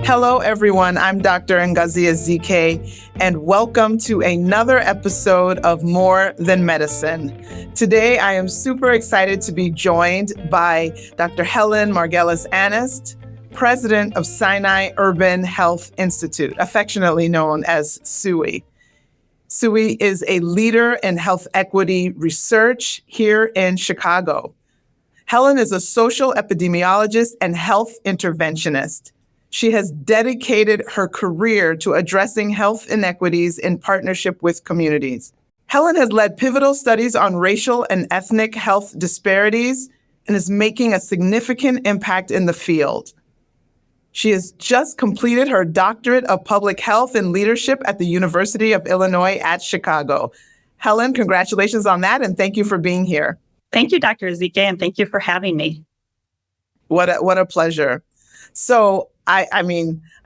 Hello, everyone. I'm Dr. Ngazia ZK, and welcome to another episode of More Than Medicine. Today, I am super excited to be joined by Dr. Helen Margellos-Anast, President of Sinai Urban Health Institute, affectionately known as SUHI. SUHI is a leader in health equity research here in Chicago. Helen is a social epidemiologist and health interventionist. She has dedicated her career to addressing health inequities in partnership with communities. Helen has led pivotal studies on racial and ethnic health disparities and is making a significant impact in the field. She has just completed her doctorate of public health and leadership at the University of Illinois at Chicago. Helen, congratulations on that, and thank you for being here. Thank you, Dr. ZK, and thank you for having me. What a pleasure. So, I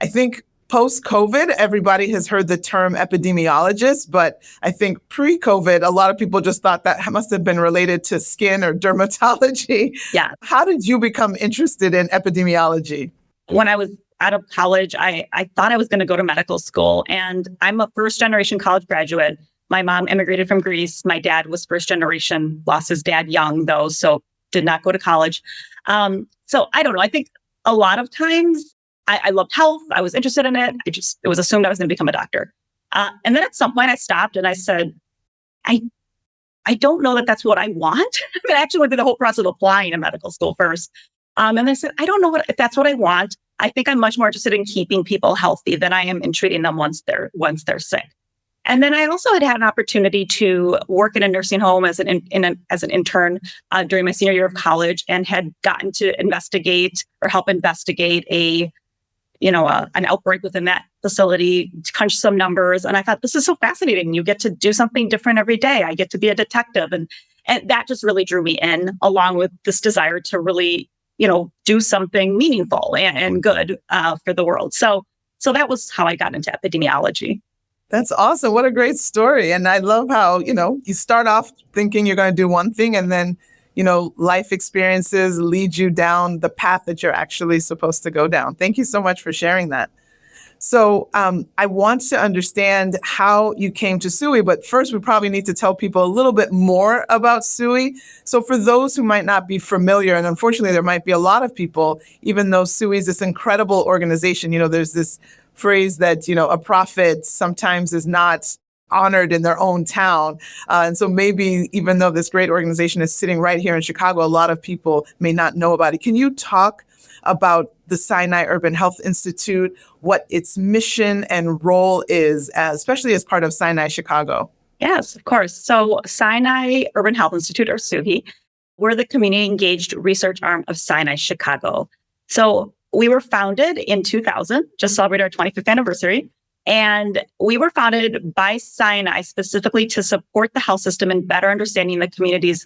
think post-COVID, everybody has heard the term epidemiologist, but I think pre-COVID, a lot of people just thought that must have been related to skin or dermatology. Yeah. How did you become interested in epidemiology? When I was out of college, I thought I was going to go to medical school, and I'm a first-generation college graduate. My mom immigrated from Greece. My dad was first-generation, lost his dad young, though, so did not go to college. So I don't know. I think a lot of times I loved health. I was interested in it. It was assumed I was going to become a doctor. And then at some point I stopped and I said, I don't know that that's what I want. I actually went through the whole process of applying to medical school first. And I said, I don't know if that's what I want. I think I'm much more interested in keeping people healthy than I am in treating them once they're sick. And then I also had an opportunity to work in a nursing home as an intern during my senior year of college, and had gotten to help investigate an outbreak within that facility, to crunch some numbers. And I thought, this is so fascinating. You get to do something different every day. I get to be a detective. And that just really drew me in, along with this desire to really, do something meaningful and good for the world. So that was how I got into epidemiology. That's awesome. What a great story. And I love how, you start off thinking you're going to do one thing, and then, life experiences lead you down the path that you're actually supposed to go down. Thank you so much for sharing that. So I want to understand how you came to SUHI, but first we probably need to tell people a little bit more about SUHI. So for those who might not be familiar, and unfortunately there might be a lot of people, even though SUHI is this incredible organization, there's this phrase that, a prophet sometimes is not honored in their own town. And so maybe even though this great organization is sitting right here in Chicago, a lot of people may not know about it. Can you talk about the Sinai Urban Health Institute, what its mission and role is, especially as part of Sinai Chicago? Yes, of course. So Sinai Urban Health Institute, or SUHI, we're the community engaged research arm of Sinai Chicago. So we were founded in 2000, just celebrated our 25th anniversary. And we were founded by Sinai specifically to support the health system in better understanding the communities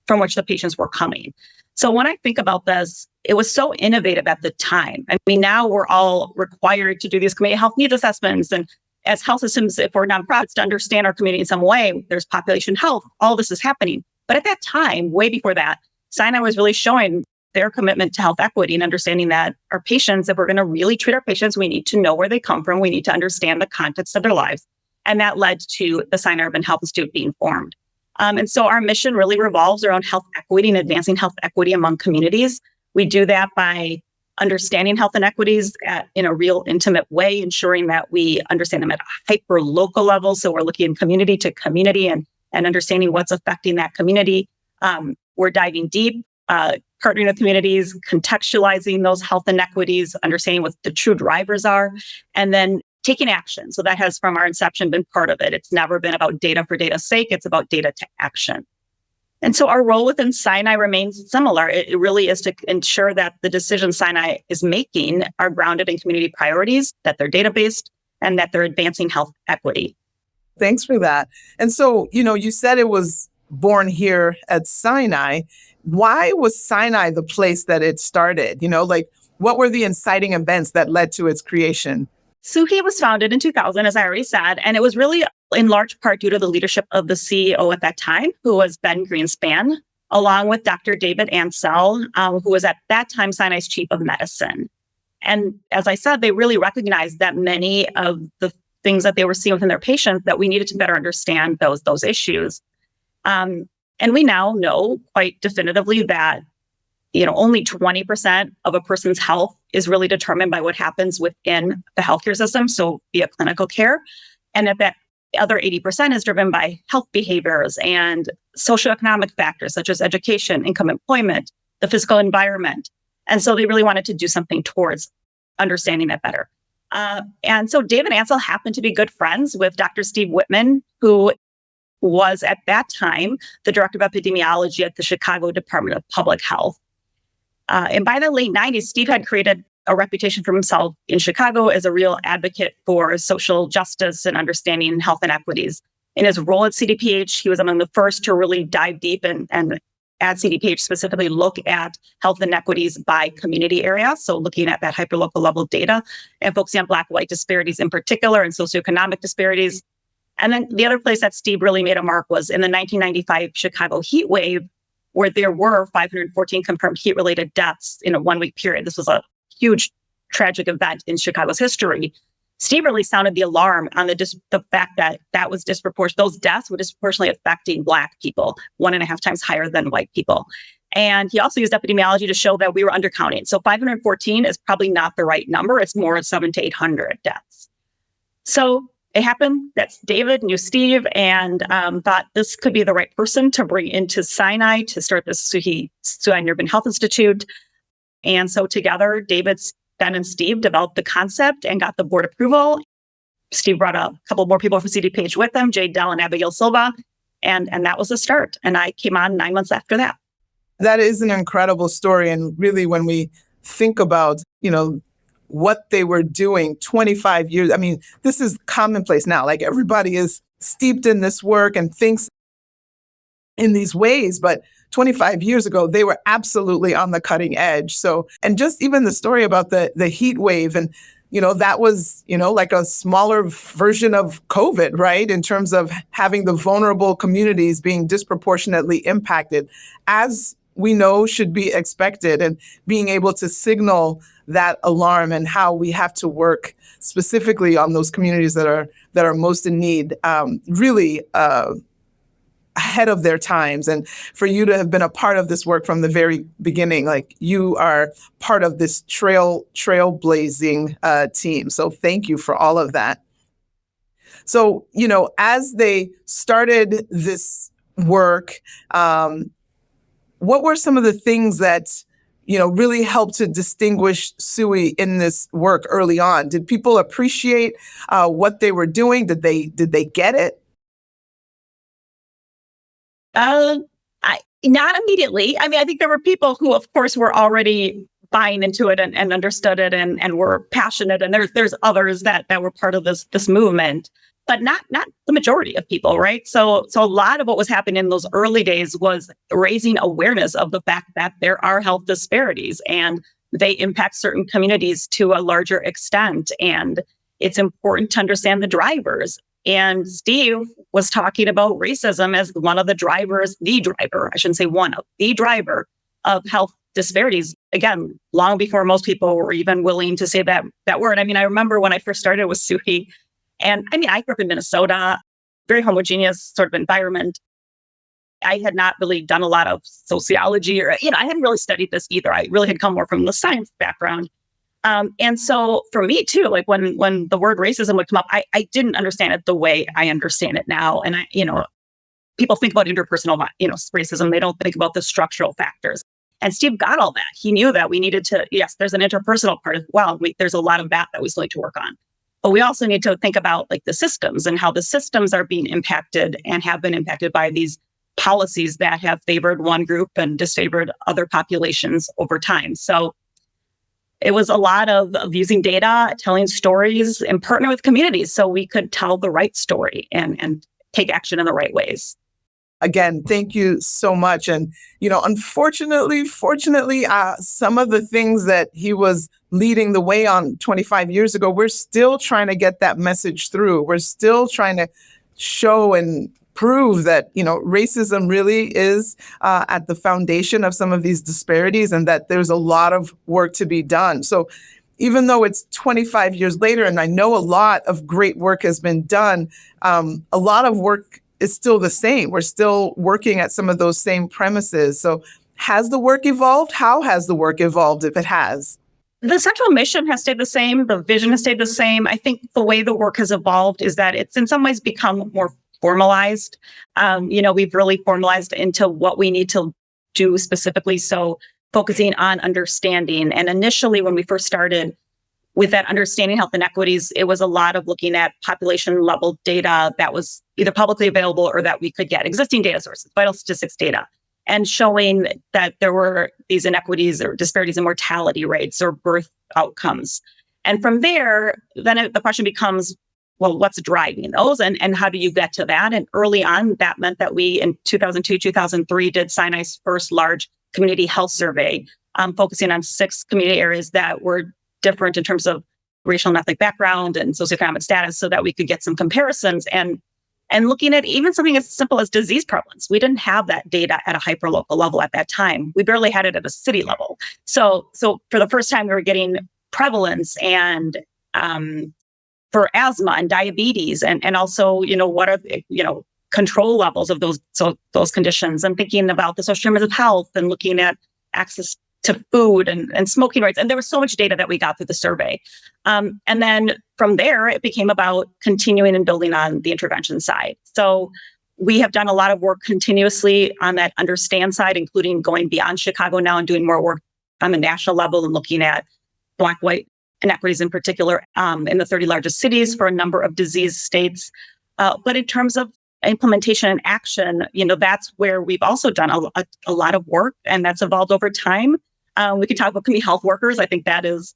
from which the patients were coming. So when I think about this, it was so innovative at the time. I mean, now we're all required to do these community health needs assessments. And as health systems, if we're nonprofits, to understand our community in some way, there's population health, all this is happening. But at that time, way before that, Sinai was really showing their commitment to health equity and understanding that our patients, if we're going to really treat our patients, we need to know where they come from. We need to understand the context of their lives. And that led to the Sinai Urban Health Institute being formed. And so our mission really revolves around health equity and advancing health equity among communities. We do that by understanding health inequities in a real intimate way, ensuring that we understand them at a hyper local level. So we're looking community to community and understanding what's affecting that community. We're diving deep, partnering with communities, contextualizing those health inequities, understanding what the true drivers are, and then taking action. So that has, from our inception, been part of it. It's never been about data for data's sake. It's about data to action. And so our role within Sinai remains similar. It really is to ensure that the decisions Sinai is making are grounded in community priorities, that they're data-based, and that they're advancing health equity. Thanks for that. And so, you said it was born here at Sinai. Why was Sinai the place that it started? What were the inciting events that led to its creation? SUHI was founded in 2000, as I already said, and it was really in large part due to the leadership of the CEO at that time, who was Ben Greenspan, along with Dr. David Ansell, who was at that time Sinai's chief of medicine. And as I said, they really recognized that many of the things that they were seeing within their patients, that we needed to better understand those issues. And we now know quite definitively that only 20% of a person's health is really determined by what happens within the healthcare system, so via clinical care, and that other 80% is driven by health behaviors and socioeconomic factors such as education, income, employment, the physical environment. And so they really wanted to do something towards understanding that better. And so David Ansel happened to be good friends with Dr. Steve Whitman, who was at that time the director of epidemiology at the Chicago Department of Public Health. And by the late 90s, Steve had created a reputation for himself in Chicago as a real advocate for social justice and understanding health inequities. In his role at CDPH, he was among the first to really dive deep and at CDPH specifically look at health inequities by community area. So looking at that hyperlocal level data and focusing on Black-white disparities in particular and socioeconomic disparities. And then the other place that Steve really made a mark was in the 1995 Chicago heat wave, where there were 514 confirmed heat-related deaths in a one-week period. This was a huge tragic event in Chicago's history. Steve really sounded the alarm on the fact that was disproportionate. Those deaths were disproportionately affecting Black people, 1.5 times higher than white people. And he also used epidemiology to show that we were undercounting. So 514 is probably not the right number. It's more 700 to 800 deaths. So it happened that David knew Steve and thought this could be the right person to bring into Sinai to start the SUHI Urban Health Institute. And so together, Ben and Steve developed the concept and got the board approval. Steve brought a couple more people from CDPH with them, Jay Dell and Abigail Silva, and that was the start. And I came on 9 months after that. That is an incredible story. And really, when we think about, what they were doing 25 years, I mean, this is commonplace now. Like everybody is steeped in this work and thinks in these ways, but 25 years ago, they were absolutely on the cutting edge. So, and just even the story about the heat wave and, that was, like a smaller version of COVID, right? In terms of having the vulnerable communities being disproportionately impacted, as we know should be expected, and being able to signal that alarm and how we have to work specifically on those communities that are most in need, really ahead of their times. And for you to have been a part of this work from the very beginning, like you are part of this trailblazing team. So thank you for all of that. So, as they started this work, what were some of the things that, really helped to distinguish SUHI in this work early on? Did people appreciate what they were doing? Did they get it? Not immediately. I mean, I think there were people who, of course, were already buying into it and understood it and were passionate. And there's others that were part of this movement, but not the majority of people, right? So a lot of what was happening in those early days was raising awareness of the fact that there are health disparities and they impact certain communities to a larger extent. And it's important to understand the drivers. And Steve was talking about racism as one of the drivers, the driver of health disparities. Again, long before most people were even willing to say that word. I mean, I remember when I first started with SUHI, and I grew up in Minnesota, very homogeneous sort of environment. I had not really done a lot of sociology or, I hadn't really studied this either. I really had come more from the science background. And so for me too, like when the word racism would come up, I didn't understand it the way I understand it now. And people think about interpersonal, racism. They don't think about the structural factors. And Steve got all that. He knew that we needed to, yes, there's an interpersonal part as well. There's a lot of that we still need to work on. But we also need to think about like the systems and how the systems are being impacted and have been impacted by these policies that have favored one group and disfavored other populations over time. So it was a lot of using data, telling stories, and partner with communities so we could tell the right story and take action in the right ways. Again, thank you so much. And, fortunately, some of the things that he was leading the way on 25 years ago, we're still trying to get that message through. We're still trying to show and prove that, racism really is at the foundation of some of these disparities and that there's a lot of work to be done. So, even though it's 25 years later, and I know a lot of great work has been done, a lot of work is still the same. We're still working at some of those same premises. So has the work evolved? How has the work evolved, if it has? The central mission has stayed the same. The vision has stayed the same. I think the way the work has evolved is that it's in some ways become more formalized. We've really formalized into what we need to do specifically. So focusing on understanding. And initially, when we first started with that understanding health inequities, it was a lot of looking at population level data that was either publicly available or that we could get existing data sources, vital statistics data, and showing that there were these inequities or disparities in mortality rates or birth outcomes. And from there, then the question becomes, well, what's driving those and how do you get to that? And early on, that meant that we, in 2002, 2003, did Sinai's first large community health survey, focusing on 6 community areas that were different in terms of racial and ethnic background and socioeconomic status so that we could get some comparisons and looking at even something as simple as disease prevalence. We didn't have that data at a hyperlocal level at that time. We barely had it at a city level. So for the first time, we were getting prevalence and for asthma and diabetes and also, what are the, control levels of those conditions, and thinking about the social determinants of health and looking at access to food and smoking rates. And there was so much data that we got through the survey. And then from there, it became about continuing and building on the intervention side. So we have done a lot of work continuously on that understand side, including going beyond Chicago now and doing more work on the national level and looking at Black-white inequities in particular in the 30 largest cities for a number of disease states. But in terms of implementation and action, that's where we've also done a lot of work, and that's evolved over time. We could talk about community health workers. I think that has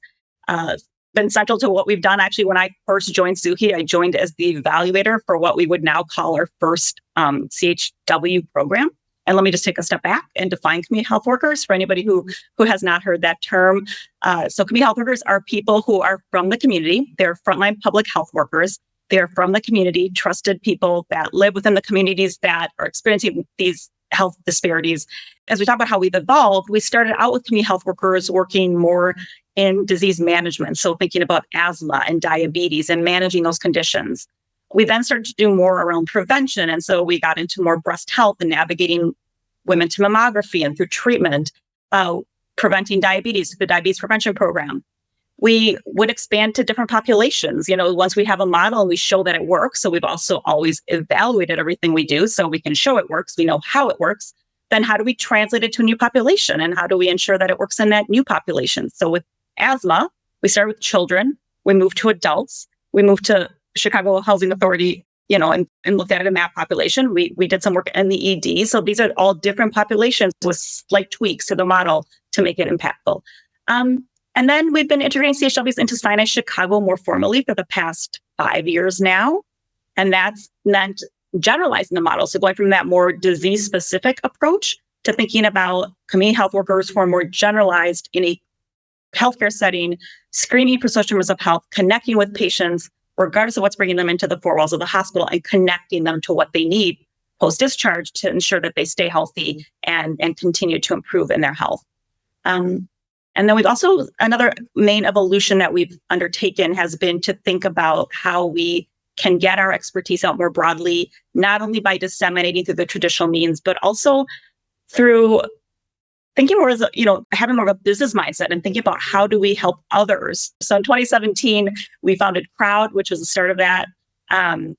been central to what we've done. Actually, when I first joined SUHI, I joined as the evaluator for what we would now call our first CHW program. And let me just take a step back and define community health workers for anybody who has not heard that term. So community health workers are people who are from the community. They're frontline public health workers. They're from the community, trusted people that live within the communities that are experiencing these health disparities. As we talk about how we've evolved, we started out with community health workers working more in disease management. So thinking about asthma and diabetes and managing those conditions. We then started to do more around prevention. And so we got into more breast health and navigating women to mammography and through treatment, preventing diabetes, the diabetes prevention program. We would expand to different populations. Once we have a model and we show that it works, so we've also always evaluated everything we do so we can show it works, we know how it works, then how do we translate it to a new population? And how do we ensure that it works in that new population? So with asthma, we started with children, we moved to adults, we moved to Chicago Housing Authority, and looked at it in that population. We did some work in the ED. So these are all different populations with slight tweaks to the model to make it impactful. And then we've been integrating CHWs into Sinai Chicago more formally for the past 5 years now. And that's meant generalizing the model. So going from that more disease-specific approach to thinking about community health workers who are more generalized in a healthcare setting, screening for social determinants of health, connecting with patients, regardless of what's bringing them into the 4 walls of the hospital, and connecting them to what they need post-discharge to ensure that they stay healthy and continue to improve in their health. And then we've also, another main evolution that we've undertaken has been to think about how we can get our expertise out more broadly, not only by disseminating through the traditional means, but also through thinking more as having more of a business mindset and thinking about how do we help others. So in 2017, we founded Crowd, which was the start of that.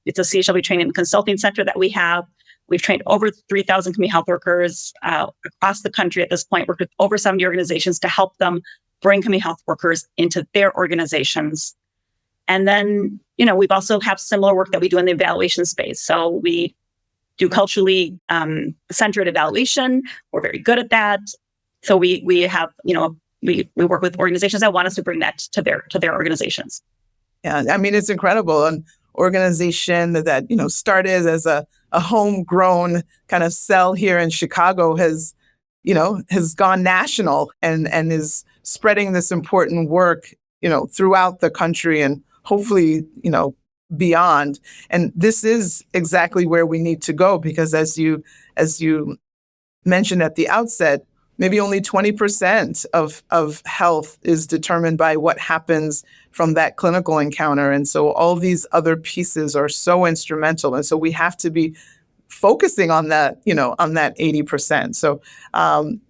It's a CHW training and consulting center that we have. We've trained over 3,000 community health workers across the country at this point, worked with over 70 organizations to help them bring community health workers into their organizations. And then, we've also have similar work that we do in the evaluation space. So we do culturally centered evaluation. We're very good at that. So we have, we work with organizations that want us to bring that to their organizations. Yeah, I mean, it's incredible. An organization that, started as a homegrown kind of cell here in Chicago has gone national and is spreading this important work, throughout the country and hopefully, beyond. And this is exactly where we need to go because as you mentioned at the outset, maybe only 20% of health is determined by what happens from that clinical encounter. And so all these other pieces are so instrumental. And so we have to be focusing on that, on that 80%. So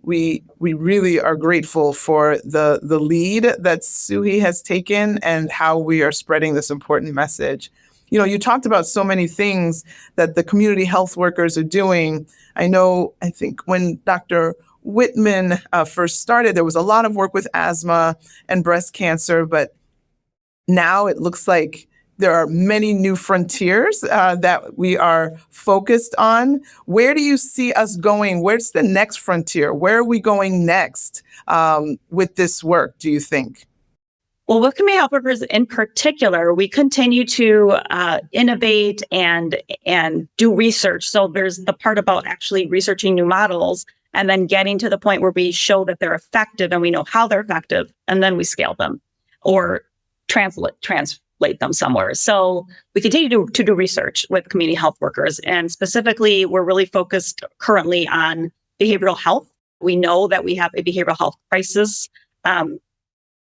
we really are grateful for the lead that SUHI has taken and how we are spreading this important message. You talked about so many things that the community health workers are doing. I think when Dr. Whitman first started, there was a lot of work with asthma and breast cancer, but now it looks like there are many new frontiers that we are focused on. Where do you see us going? Where's the next frontier? Where are we going next with this work, do you think? Well, with community health workers in particular, we continue to innovate and do research. So there's the part about actually researching new models and then getting to the point where we show that they're effective and we know how they're effective, and then we scale them or translate them somewhere. So we continue to do research with community health workers. And specifically, we're really focused currently on behavioral health. We know that we have a behavioral health crisis.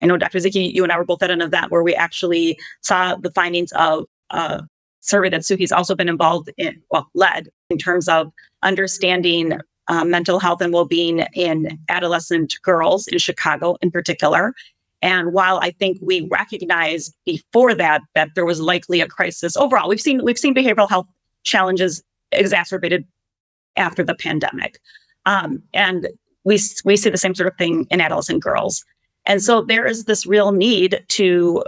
I know, Dr. Zicke, you and I were both at an event where we actually saw the findings of a survey that SUHI's also been involved in, led in terms of understanding mental health and well-being in adolescent girls in Chicago in particular. And while I think we recognized before that there was likely a crisis overall, we've seen behavioral health challenges exacerbated after the pandemic, and we see the same sort of thing in adolescent girls. And so there is this real need to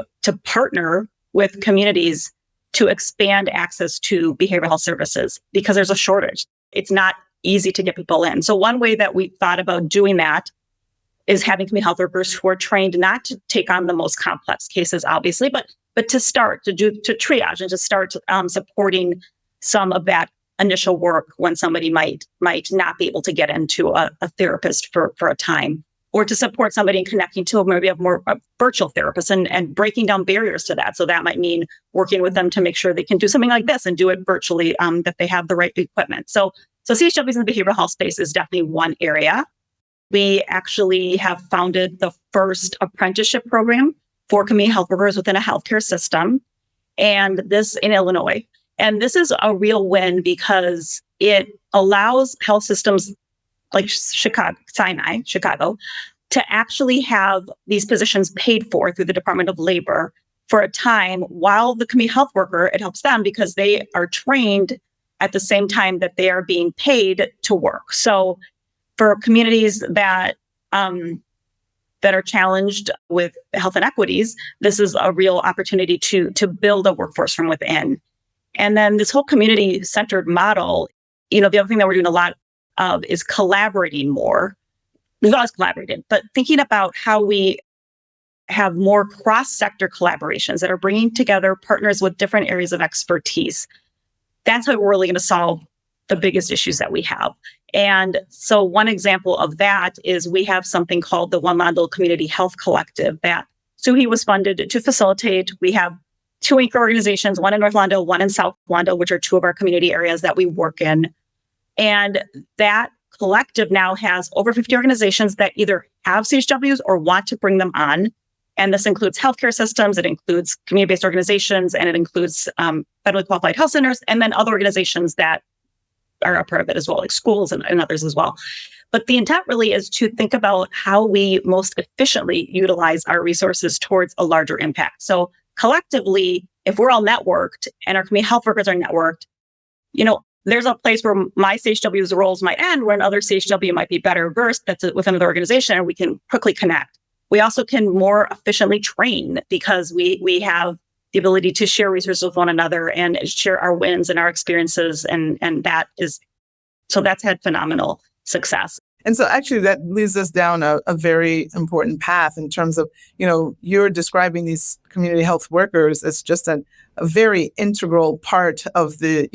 partner with communities to expand access to behavioral health services because there's a shortage. It's not easy to get people in. So one way that we thought about doing that is having community health workers who are trained not to take on the most complex cases, obviously, but to start to triage and to start supporting some of that initial work when somebody might not be able to get into a therapist for a time, or to support somebody in connecting to maybe a more virtual therapist and breaking down barriers to that. So that might mean working with them to make sure they can do something like this and do it virtually, that they have the right equipment. So CHWs in the behavioral health space is definitely one area. We actually have founded the first apprenticeship program for community health workers within a healthcare system, and this in Illinois. And this is a real win because it allows health systems like Sinai, Chicago, to actually have these positions paid for through the Department of Labor for a time while the community health worker, it helps them because they are trained at the same time that they are being paid to work. So for communities that are challenged with health inequities, this is a real opportunity to build a workforce from within. And then this whole community-centered model, the other thing that we're doing a lot of is collaborating more. We've always collaborated, but thinking about how we have more cross-sector collaborations that are bringing together partners with different areas of expertise. That's how we're really going to solve the biggest issues that we have. And so one example of that is we have something called the One Londo Community Health Collective that SUHI was funded to facilitate. We have two anchor organizations, one in North Londo, one in South Londo, which are two of our community areas that we work in. And that collective now has over 50 organizations that either have CHWs or want to bring them on. And this includes healthcare systems, it includes community-based organizations, and it includes federally qualified health centers, and then other organizations that are a part of it as well, like schools and others as well. But the intent really is to think about how we most efficiently utilize our resources towards a larger impact. So collectively, if we're all networked and our community health workers are networked, there's a place where my CHW's roles might end, where another CHW might be better versed that's within another organization, and we can quickly connect. We also can more efficiently train because we have the ability to share resources with one another and share our wins and our experiences. And that's had phenomenal success. And so actually that leads us down a very important path in terms of, you're describing these community health workers as just a very integral part of the,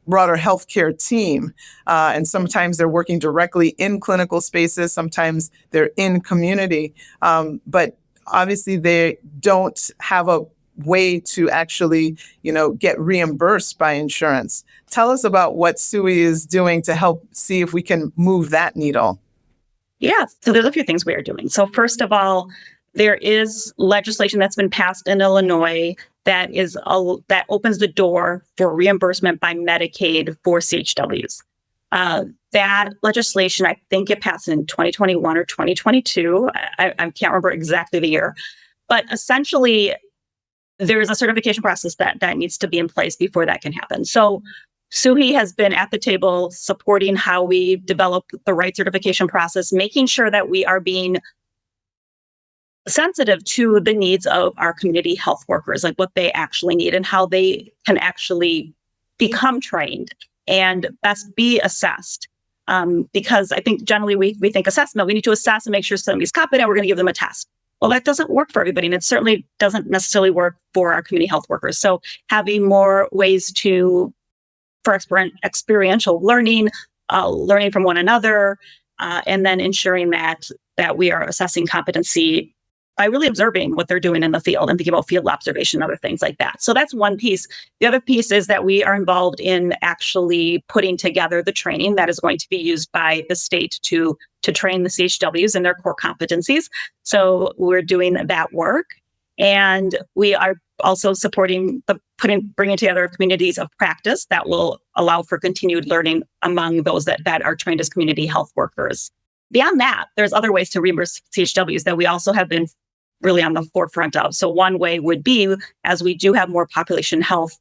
broader healthcare team. And sometimes they're working directly in clinical spaces. Sometimes they're in community. But obviously they don't have a way to actually, get reimbursed by insurance. Tell us about what SUHI is doing to help see if we can move that needle. Yeah, so there's a few things we are doing. So first of all, there is legislation that's been passed in Illinois that opens the door for reimbursement by Medicaid for CHWs. That legislation, I think it passed in 2021 or 2022. I can't remember exactly the year, but essentially there's a certification process that needs to be in place before that can happen. So SUHI has been at the table supporting how we develop the right certification process, making sure that we are being sensitive to the needs of our community health workers, like what they actually need and how they can actually become trained and best be assessed. Because I think generally we think assessment, we need to assess and make sure somebody's competent, we're going to give them a test. Well, that doesn't work for everybody, and it certainly doesn't necessarily work for our community health workers. So having more ways for experiential learning, learning from one another, and then ensuring that we are assessing competency by really observing what they're doing in the field and thinking about field observation and other things like that. So that's one piece. The other piece is that we are involved in actually putting together the training that is going to be used by the state to train the CHWs in their core competencies. So we're doing that work. And we are also supporting bringing together communities of practice that will allow for continued learning among those that are trained as community health workers. Beyond that, there's other ways to reimburse CHWs that we also have been really on the forefront of. So one way would be, as we do have more population health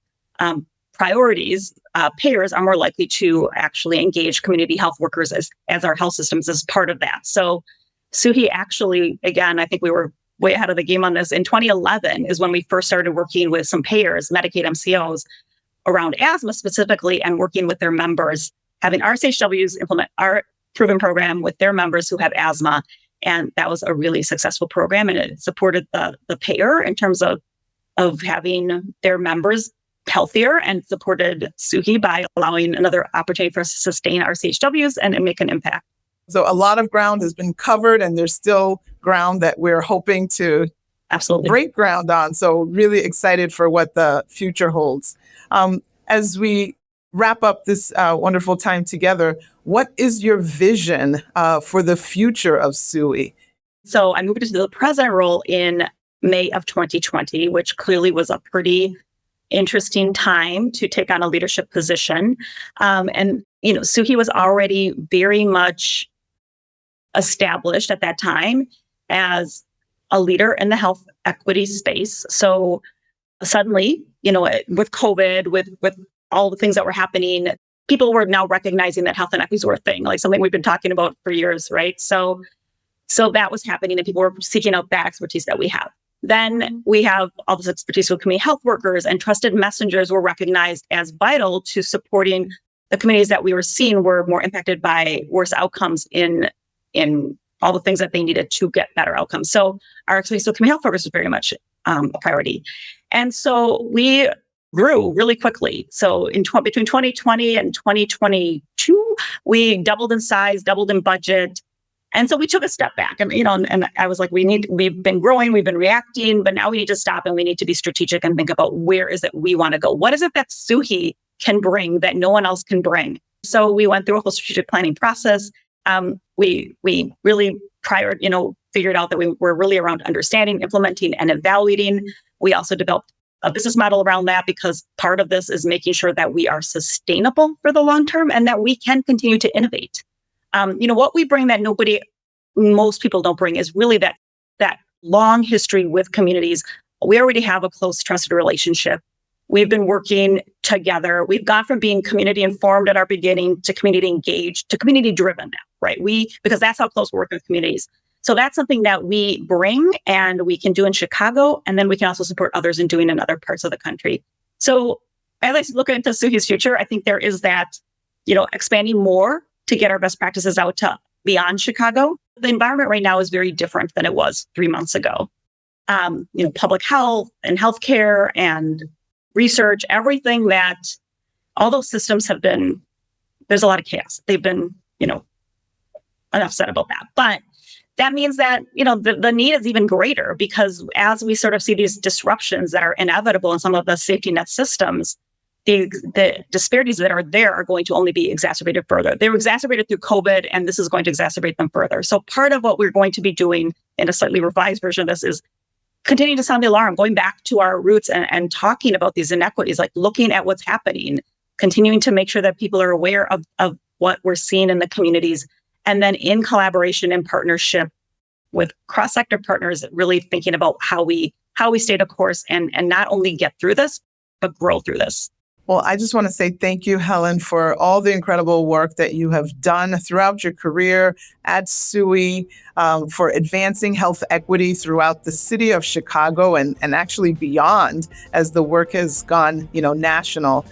priorities, payers are more likely to actually engage community health workers as our health systems as part of that. So SUHI actually, again, I think we were way ahead of the game on this. In 2011 is when we first started working with some payers, Medicaid MCOs, around asthma specifically, and working with their members, having our CHWs implement our proven program with their members who have asthma. And that was a really successful program, and it supported the payer in terms of having their members healthier, and supported SUHI by allowing another opportunity for us to sustain our CHWs and make an impact. So a lot of ground has been covered, and there's still ground that we're hoping to absolutely break ground on. So really excited for what the future holds. As we wrap up this wonderful time together, what is your vision for the future of SUHI? So I moved into the president role in May of 2020, which clearly was a pretty interesting time to take on a leadership position. And SUHI was already very much established at that time as a leader in the health equity space. So suddenly, with COVID, with all the things that were happening, people were now recognizing that health inequities were a thing, like something we've been talking about for years, right? So that was happening, and people were seeking out that expertise that we have. Then we have all this expertise with community health workers, and trusted messengers were recognized as vital to supporting the communities that we were seeing were more impacted by worse outcomes in all the things that they needed to get better outcomes. So our expertise with community health workers was very much a priority. And so we grew really quickly. So between 2020 and 2022, we doubled in size, doubled in budget. And so we took a step back, and I was like, we've been growing, we've been reacting, but now we need to stop, and we need to be strategic and think about where is it we want to go? What is it that SUHI can bring that no one else can bring? So we went through a whole strategic planning process. We really figured out that we were really around understanding, implementing, and evaluating. We also developed a business model around that, because part of this is making sure that we are sustainable for the long term and that we can continue to innovate. What we bring that most people don't bring is really that long history with communities. We already have a close, trusted relationship. We've been working together. We've gone from being community informed at our beginning to community engaged to community driven now, right? Because that's how close we're working with communities. So that's something that we bring and we can do in Chicago, and then we can also support others in doing in other parts of the country. So as I look into SUHI's future, I think there is that, expanding more to get our best practices out to beyond Chicago. The environment right now is very different than it was 3 months ago. Public health and healthcare and research, everything that all those systems have been, there's a lot of chaos. They've been, enough said about that. But that means that, the need is even greater, because as we sort of see these disruptions that are inevitable in some of the safety net systems, the disparities that are there are going to only be exacerbated further. They were exacerbated through COVID, and this is going to exacerbate them further. So part of what we're going to be doing in a slightly revised version of this is continuing to sound the alarm, going back to our roots and talking about these inequities, like looking at what's happening, continuing to make sure that people are aware of what we're seeing in the communities, and then in collaboration and partnership with cross-sector partners, really thinking about how we stay the course and not only get through this, but grow through this. Well, I just want to say thank you, Helen, for all the incredible work that you have done throughout your career at SUHI, for advancing health equity throughout the city of Chicago and actually beyond as the work has gone, national.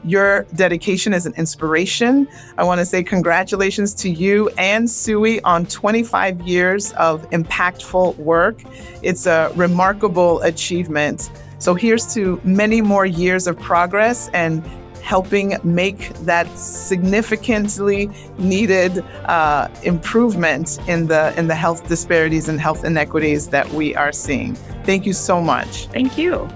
Your dedication is an inspiration. I want to say congratulations to you and SUHI on 25 years of impactful work. It's a remarkable achievement. So here's to many more years of progress and helping make that significantly needed improvement in the health disparities and health inequities that we are seeing. Thank you so much. Thank you.